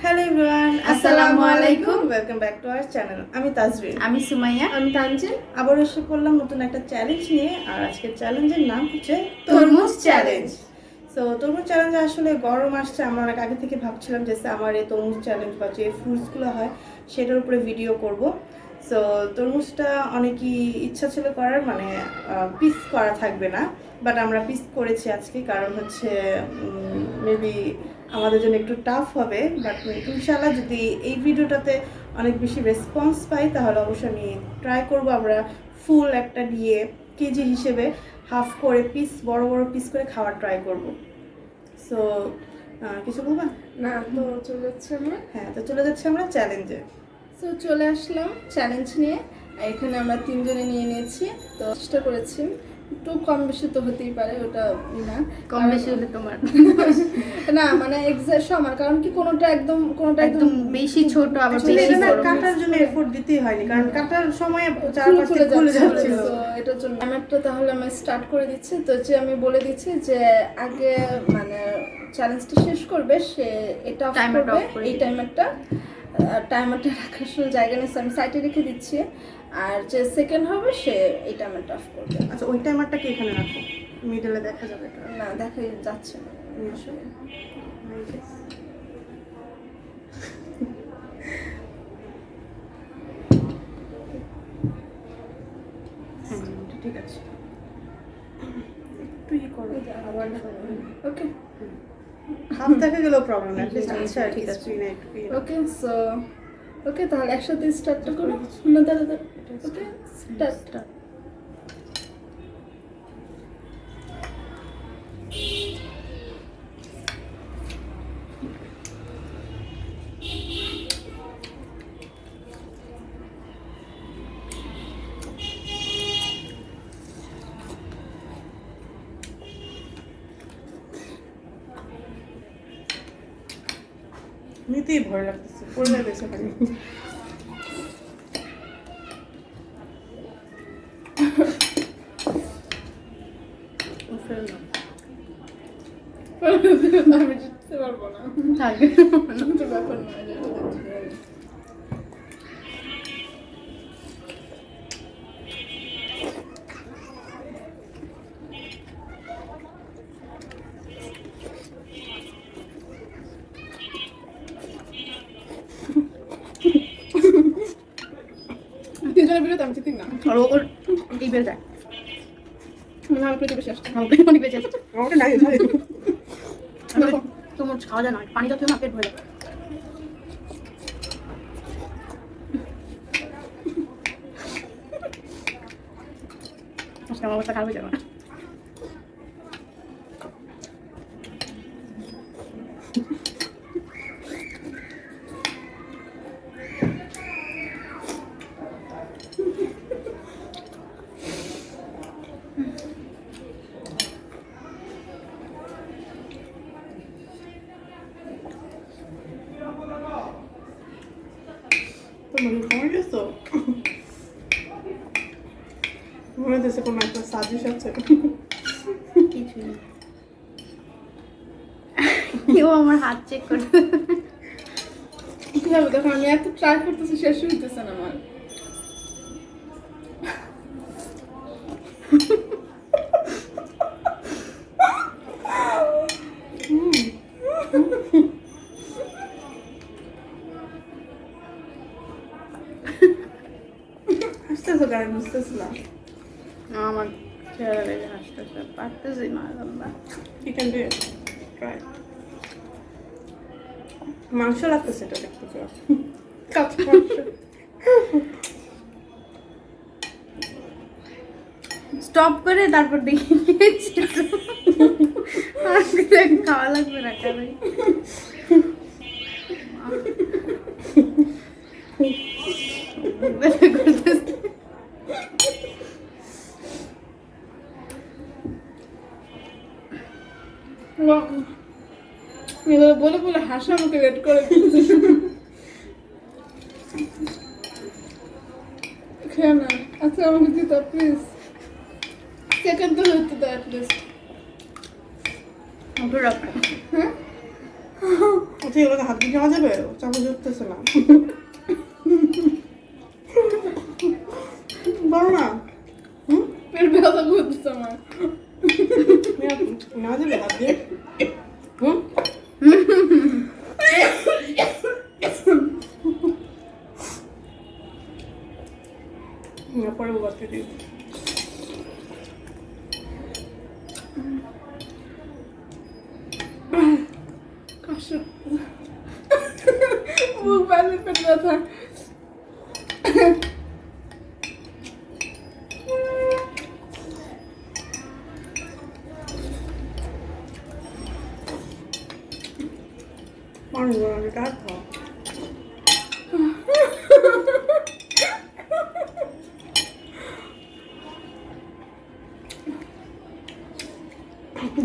Hello everyone, আসসালামু আলাইকুম। Welcome back to our channel. আমি তাজবিন, আমি সুমাইয়া, আমি তানজিন। আবার এসে পড়লাম নতুন একটা চ্যালেঞ্জ নিয়ে। আর আজকের চ্যালেঞ্জের নাম হচ্ছে তরমুজ চ্যালেঞ্জ। সো তরমুজ চ্যালেঞ্জ আসলে গরম আসছে, আমরা অনেক আগে থেকে ভাবছিলাম যে আমার এই তরমুজ চ্যালেঞ্জ বা যে ফ্রুটসগুলো হয় সেটার উপরে ভিডিও করব। সো তরমুজটা অনেকই ইচ্ছা ছিল করার, মানে পিস করা থাকবে না, বাট আমরা পিস করেছি আজকে। কারণ হচ্ছে মেবি আমাদের জন্য একটু টাফ হবে, বাট ইনশাআল্লাহ যদি এই ভিডিওটাতে অনেক বেশি রেসপন্স পাই তাহলে অবশ্যই আমি ট্রাই করব আমরা ফুল একটা দিয়ে কেজি হিসেবে হাফ করে পিস, বড় বড় পিস করে খাওয়ার ট্রাই করব। সো কিছু বলবা? না তো চলে যাচ্ছে আমরা। হ্যাঁ, তো চলে যাচ্ছি আমরা চ্যালেঞ্জে। তো চলে আসলাম চ্যালেঞ্জ নিয়ে। এখানে আমরা তিনজনে নিয়ে নিয়েছি, তো চেষ্টা করেছি। একটু কম বেশি তো হতেই পারে, ওটা না কম বেশি হলে তোমার না মানে এক্সাক্ট সমান, কারণ কি কোনোটা একদম বেশি ছোট আবার Actually বেশি এটা না বড়। কাটার জন্য এফোর্ট দিতেই হয়নি, কারণ কাটার সময় চারপাশে খুলে যাচ্ছিল। তো এটার জন্য আমারটা তাহলে আমি স্টার্ট করে দিচ্ছি। তো যে আমি বলে দিচ্ছি যে আগে মানে চ্যালেঞ্জটা শেষ করবে সে এটা অফ টাইমারটা করবে। অফ করে এই টাইমারটা রাখার সময় জায়গা নিয়ে আমি সাইডে রেখে দিচ্ছি, আর যে সেকেন্ড হবে সে এই টাইমারটা অফ করবে। আচ্ছা, ওই টাইমারটাকে এখানে রাখো, মিডলে দেখা যাবে এটা। না দেখা যাচ্ছে না আসলে। ঠিক আছে, একটু ই করো আবার। ওকে হাফ দেখা গেলেও প্রবলেম না, আচ্ছা আর কি স্ক্রিনে একটু ওকে সো ওকে তাহলে একসাথে স্টার্টটা করো না দাদা। Okay start. নিতেই ভয় লাগতেছে, পড়লে বেঁচে পারি। আমি জিততে পারবো না, কিন্তু ব্যাপার নয়। তিনজনের বিরোধ আমি জিতি না, আর ওর এই বের যায় মানে আমি প্রতিবেশী আসছে। অনেক বেঁচে আছে। আমাকে নাই তোমার খাওয়া যায় না, পানি জাতীয় না, পেট ভরে যাবে। আজকে আমার অবস্থা খারাপ হয়ে যাবে। তোমার কমে গেছো, মনে হচ্ছে কোনো একটা সাজিশ আছে। কিছুই না। ও আমার হাত চেক করে। কি হবে দেখো, আমি এত ট্রাই করতেছি, শেষ হইতেছে না আমার। হাসতেছো কারণ বুঝতেছিলাম। আমার চেহারা দেখে হাসতেছে, পারতেছি না আমরা। You can do it. Try. মাংস লাগতেছে এটা দেখতে চাও? কাঁচা মাংস। স্টপ করে তারপর দেখি খাওয়া লাগবে না কারণ বলে বলে হাসা আমাকে রেড করে দিচ্ছে। খেয়ে না, আচ্ছা আমাকে দিতে প্লিজ, সেকেন্ড তো হইতে দাও অ্যাটলিস্ট। হ্যাঁ আচ্ছা এগুলোকে হাত দিয়ে খাওয়া যাবে? চামচ উঠতেছে না। বলো না। পেট ব্যথা করতেছে আমার। নেওয়া যাবে হাত দিয়ে? হুম? পরে বাড়তে দিই। মুখ বাজে পেট ব্যথা। মানুষ বানাবে কার খাওয়া?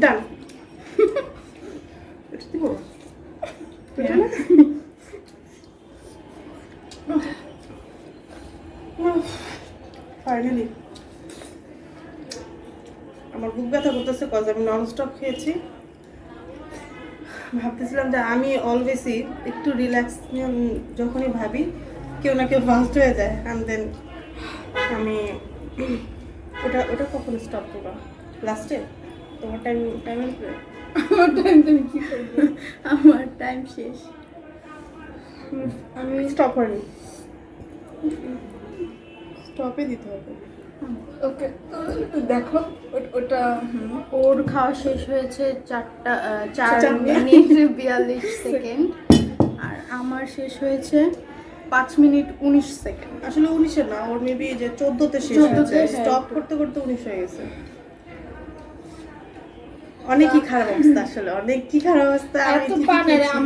ডান। এটা দিব? এটা না? ফাইনালি আমার বুক ব্যথা করতেছে কজ আমি নন স্টপ খেয়েছি। ভাবতেছিলাম যে আমি অলওয়েজই একটু রিল্যাক্স যখনই ভাবি কেউ না কেউ ফার্স্ট হয়ে যায় অ্যান্ড দেন আমি ওটা কখন স্টপ করবো লাস্টে? তোমার টাইম আসবে? আমার টাইম তুমি কি করবে? আমার টাইম শেষ। আমি স্টপ হয়নি, স্টপে দিতে হবে। ওকে দেখো ওটা ওর খাওয়া শেষ হয়েছে 4 4 মিনিট 42 সেকেন্ড, আর আমার শেষ হয়েছে 5 মিনিট 19 সেকেন্ড। আসলে 19-এ না, ওর মেবি যে 14-তে শেষ 14-তে, হয়েছে, স্টপ করতে করতে 19 হয়ে গেছে। অনেকই খারাপ অবস্থা, আসলে অনেক কি খারাপ অবস্থা। আমি এত ঠিকই পানের খেয়েছি।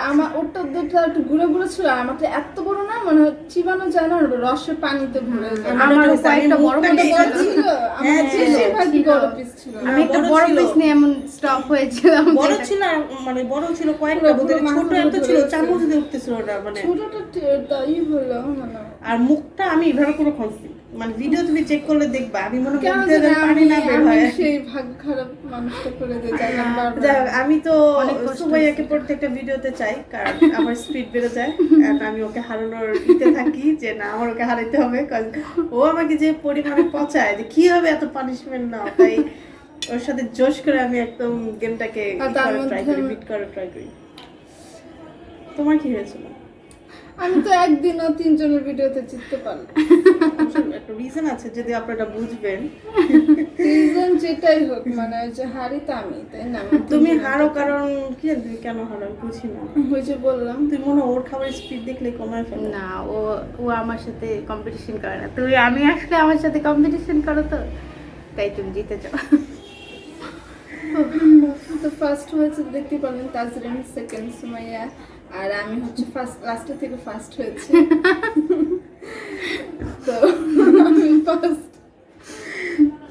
আমার ওটা দুটো একটু ঘুরে ঘুরে ছিল, আমারটা এত বড় না, মানে চিবানো যায় না, রসে পানিতে ভরে যায়। আমারও হয়েছে, আমি কয়েকটা বড় মুখটাকে piece বড় এভাবে- ছিল, হ্যাঁ, আমার ছিল, বেশিরভাগই ছিল। বড় পিস ছিল। আমি একটা বড় বড় ছিল। পিস নিয়ে এমন স্টপ হয়েছিলাম। বড় যেটা- ছিল আর মানে বড় ছিল কয়েকটা, পুরো বলতে গেলে ছোট মাথাগুলো এত ছিল, ধরে চামচ গেছে। দিয়ে উঠতেছিল ওটা, মানে ছোটটা তাই হলো মানে। আর মুখটা আমি এভাবে করে খাচ্ছি, মানে ভিডিও তুমি চেক করলে দেখবা আমি মনে কেন মুখ দিয়ে জানি যেন পানি না বের আমি হয়। সেই ভাগ্য খারাপ মানুষটা করে দিয়ে যাই যাই বারবার। হোক, আমি তো অনেক কষ্ট সুমাইয়াকে প্রত্যেকটা ভিডিওতে চাই, কারণ আমার স্পিড বেড়ে যায় আর আমি ওকে হারানোর ইতে থাকি যে না আমার ওকে হারাইতে হবে, কারণ ও আমাকে যে পরিমাণে পচায় যে কি হবে এত পানিশমেন্ট নাও, তাই ওর সাথে জোশ করে আমি একদম গেমটাকে আর তার ট্রাই মধ্যে করি, বিট করার ট্রাই করি। তোমার কি হয়েছিল? আমি তো একদিনও 3 জনের ভিডিওতে জিততে পারলাম। একটা রিজন আছে, যদি আপনারা বুঝবেন। রিজন যেটাই হোক, মানে যে হারি তো আমি, তাই না? আমি তুমি 3 জনের হারো কারণ কি জানি তুমি কেন হারো আমি বুঝি না। ওই যে বললাম তুমি মনে হয় ওর খাবারের স্পিড দেখলে কমায় ফেলো। না, ও আমার সাথে কম্পিটিশন করে না। তুমি আমি আসলে আমার সাথে কম্পিটিশন করো তো, তাই তুমি জিতে যাও। তো ফার্স্ট হয়েছে দেখতে পারলেন তাজরিন, সেকেন্ড সুমাইয়া, আর আমি হচ্ছে ফার্স্ট, লাস্টের থেকে ফার্স্ট হয়েছি। তো আমি ফার্স্ট।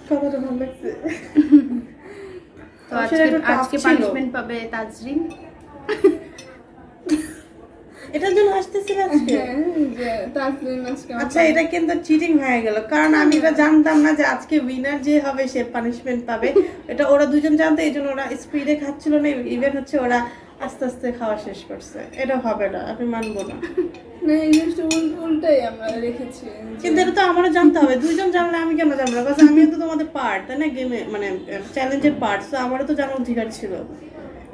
কথাটা ভালো লাগছে। তো আসলে একটু tough আজকে ছিল। পানিশমেন্ট পাবে তাজরিন। এটার জন্য আসতেছিল আজকে। হ্যাঁ, যে তাজরিন আজকে আমার আচ্ছা, এটা কিন্তু চিটিং হয়ে গেল, কারণ আমি এটা জানতাম না যে আজকে উইনার যে হবে সে পানিশমেন্ট পাবে। এটা ওরা দুজন জানতো, এই জন্য ওরা স্পিডে খাচ্ছিল না, ইভেন হচ্ছে ওরা আস্তে আস্তে খাওয়া শেষ করছে। এটা হবে না, আমি মানবো না। না, এই জিনিসটা উল্টাই আমরা রেখেছি। কিন্তু এটা তো আমারও জানতে হবে, দুইজন জানলে আমি কেন জানবো না? কারণ আমিও তো তোমাদের পার্ট, তাই না? গেমে মানে চ্যালেঞ্জের পার্ট, তো আমারও তো জানার অধিকার ছিল।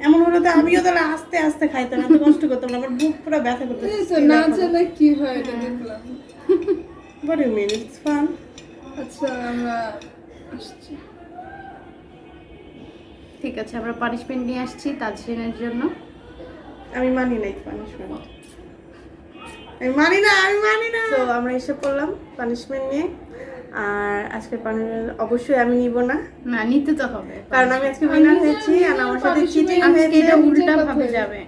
এমন হলে তো আমিও তাহলে আস্তে আস্তে খাইতাম, এত কষ্ট করতাম না, আমার বুক পুরো ব্যথা করতে। এই তো না জানা কি হয় এটা দেখলাম। What do you mean? It's fun. আচ্ছা, আমরা আসছি। ঠিক আছে, আমরা পানিশমেন্ট নিয়ে আসছি তাজরিনের জন্য। আমি মানি না এই পানিশমেন্ট, আমি মানি না। তো আমরা এসে পড়লাম পানিশমেন্ট নিয়ে, আর আজকের পানিশমেন্ট অবশ্যই আমি নিব না, না, নিতে তো হবে, কারণ আমি আজকে উইনার হয়েছি আর আমার সাথে চিটিং আজকে হয়েছে। এটা উল্টা ভাবে যাবে।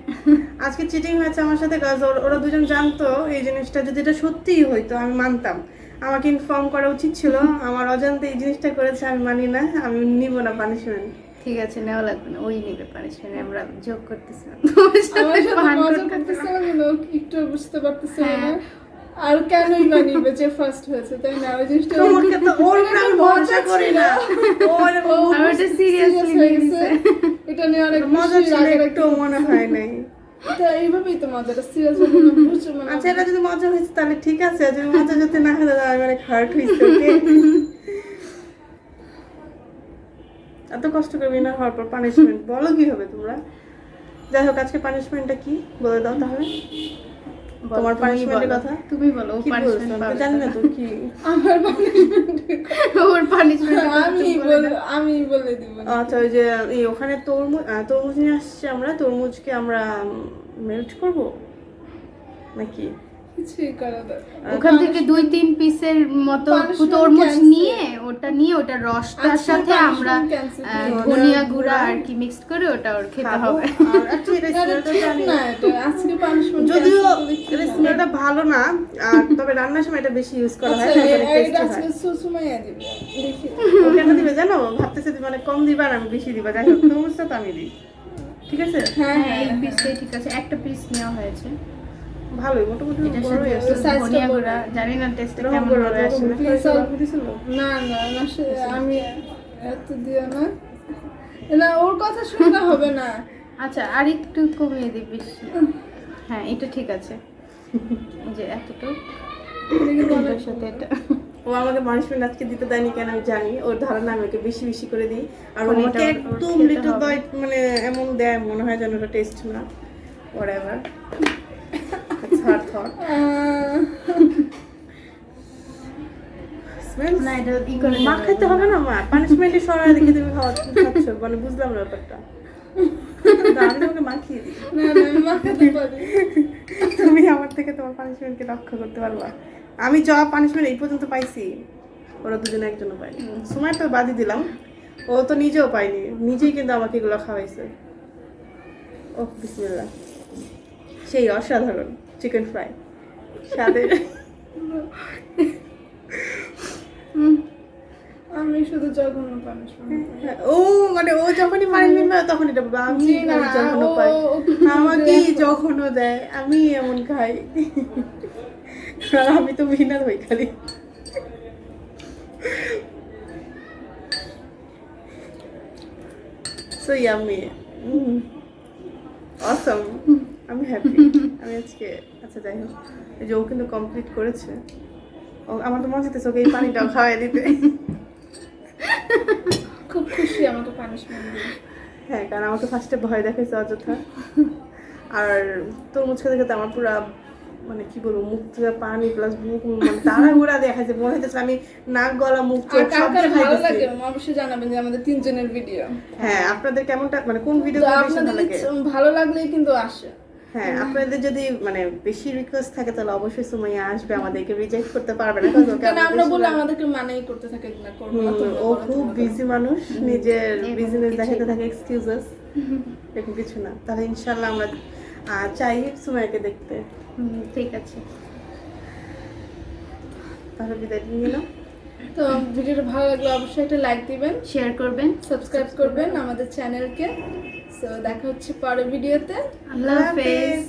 আজকে চিটিং হয়েছে আমার সাথে, কাজ ওরা দুজন জানতো এই জিনিসটা, যদি এটা সত্যিই হইতো আমি মানতাম, আমাকে ইনফর্ম করা উচিত ছিল। আমার অজান্তে এই জিনিসটা করেছে, আমি মানি না, আমি নিব না পানিশমেন্ট। ঠিক আছে, নেওয়া লাগবে না, ওই নেবে পানিশমেন্ট, আমরা যোগ করতেছি না। আমার সাথে মজা করতেছিলাম, কিন্তু ও একটু বুঝতে পারতেছিল না। আর কেনই বা নিবে যে ফার্স্ট হয়েছে, তাই না? ওই জিনিসটা তোমাকে তো ওর উপরে আমি ভরসা করি না। আমি এটা সিরিয়াসলি নিয়েছে। এটা নিয়ে অনেক মজা ছিল একটু মনে হয় নাই। এটা এইভাবেই তো মজাটা, সিরিয়াস ভাবে না, বুঝছো মানে। আচ্ছা এটা যদি মজা হয়েছে তাহলে ঠিক আছে, আর যদি মজা যদি না হয় তাহলে আমি অনেক হার্ট হয়েছে। ওকে এত কষ্ট করে বিনা হওয়ার পর পানিশমেন্ট বলো কি হবে তোমরা? যাই হোক আজকে পানিশমেন্টটা কি বলে দাও তাহলে, তোমার পানিশমেন্টের কথা তুমি বলো। কি বলছো? আমি জানি না তো কি আমার পানিশমেন্ট ওর পানিশমেন্ট আমি বলে দিব। আচ্ছা ওই যে ওখানে তরমুজ নিয়ে আসছে, আমরা তরমুজকে আমরা মেল্ট করব নাকি কিছুই করা দরকার। ওখান থেকে 2-3 পিসের মতো Punishment তরমুজ cancel. নিয়ে ওটা রসটার আজকে সাথে আমরা punishment cancel করে ধনিয়া গুঁড়া আর কি মিক্সড করে ওটা ওর খেতে খাবো? হবে। আর actually এটা আরে smell-টা ঠিক জানি না এটা, আজকে পানিশমেন্ট যদিও এর স্মেলটা ভালো না, আর তবে রান্নার সময় এটা বেশি ইউজ করা হয়, তারপরে টেস্টি আজকে হয়। সুসুমাইয়া দিবে, দেখি। ও কেন দিবে জানো? ভাবতেছে তুমি মানে কম দিবা আর আমি বেশি দিবা, যাই হোক তরমুজটা তো আমি দিই, ঠিক আছে? হ্যাঁ হ্যাঁ এই হ্যাঁ পিসটাই ঠিক আছে, একটা পিস নেওয়া হয়েছে। ভালোই মোটামুটি এটার বড়ই সাথে আছে। size টা ধনিয়া বড়। গুঁড়া জানি না টেস্টটা রকম কেমন করে হবে আসলে। Please, দিছিল। না না না আমি এত দিও না, না ওর কথা শুনলে হবে না। আচ্ছা আর একটু কমিয়ে দিই বেশি। হ্যাঁ এটা ঠিক আছে, এই যে এতটুকু এটার সাথে এটা। ও আমাকে পানিশমেন্ট আজকে দিতে দেয়নি কেন আমি জানি, ওর ধারণা আমি ওকে বেশি বেশি করে দিই, আর ও এখন আমাকে এটা ওর একদম খেতে লিটল হবে। বাইট মানে এমন দেয় মনে হয় যেন ওটা টেস্ট না, whatever it's her thought smells না এটা ই করে মা দেবে। খেতে হবে না, মা পানিশমেন্টে সরাই দেখে তুমি খাচ্ছ মানে বুঝলাম না ব্যাপারটা। তো আমি তোমাকে মাখিয়ে দিই, না না আমি মাখাতে পারি। তুমি আমার থেকে তোমার পানিশমেন্টকে রক্ষা করতে পারবা। আমি যা পানিশমেন্ট এই পর্যন্ত পাইছি ওরা দুজনে একজনও পাইনি, সময় তো বাদই দিলাম, ও তো নিজেও পাইনি, নিজেই কিন্তু আমাকে এগুলো খাওয়াইছে। ও বিসমিল্লাহ, সেই অসাধারণ চিকেন ফ্রাই স্বাদে। আমি শুধু জঘন্য পানিশমেন্ট। ও মানে ও যখনই পানিশমেন্ট পায় তখন এটা বলবে আমি জি না, যখন ও- পাই ও- আমাকে যখনও দেয় আমি এমন খাই, আর আমি তো বিনার হই খালি। So yummy. Awesome. আমি হ্যাপি। আমি আজকে আচ্ছা যাই হোক, এই যে ও কিন্তু কমপ্লিট করেছে। ও আমার তো মনে হচ্ছে ওকে এই পানিটাও খাওয়াই দিতে। খুব খুশি আমাকে পানিশমেন্ট দিয়ে। হ্যাঁ কারণ আমাকে ফার্স্টে ভয় দেখাইছে অযথা, আর তরমুজ খেতে খেতে আমার পুরা মানে কি বলবো মুখ থেকে পানি প্লাস বুক মানে তাড়াহুড়া দেখাইছে, মনে হইতেছে আমি নাক গলা মুখ আর চোখ কার সব কার ভালো দেখাইতেছি। লাগে অবশ্যই জানাবেন যে আমাদের তিনজনের ভিডিও। হ্যাঁ আপনাদের কেমনটা মানে কোন ভিডিও তো বেশি আপনাদের ভালো লাগে? ভালো লাগলেই কিন্তু আসে। হ্যাঁ আপনাদের যদি মানে বেশি রিকোয়েস্ট থাকে তাহলে অবশ্যই সুমাইয়া আসবে, আমাদেরকে রিজেক্ট করতে পারবে না কারণ ওকে কারণ আমরা আমাদের বললে বেশি আমাদেরকে মানেই করতে থাকে না, করবো না, হুম, তোমরা ও করো, খুব তোমরা বিজি মানুষ, নিজের এরকম বিজনেস কিছুই দেখাতে না। থাকে এক্সকিউজেস, এরকম কিছু না। তাহলে ইনশাআল্লাহ আমরা চাই সুমাইয়াকে দেখতে। ঠিক আছে। তাহলে বিদায় নিয়ে নাও। তো ভিডিওটা ভালো লাগলে অবশ্যই একটা লাইক দিবেন, শেয়ার করবেন, সাবস্ক্রাইব করবেন আমাদের চ্যানেলকে। সো দেখা হচ্ছে পরের ভিডিওতে। আল্লাহ হাফেজ।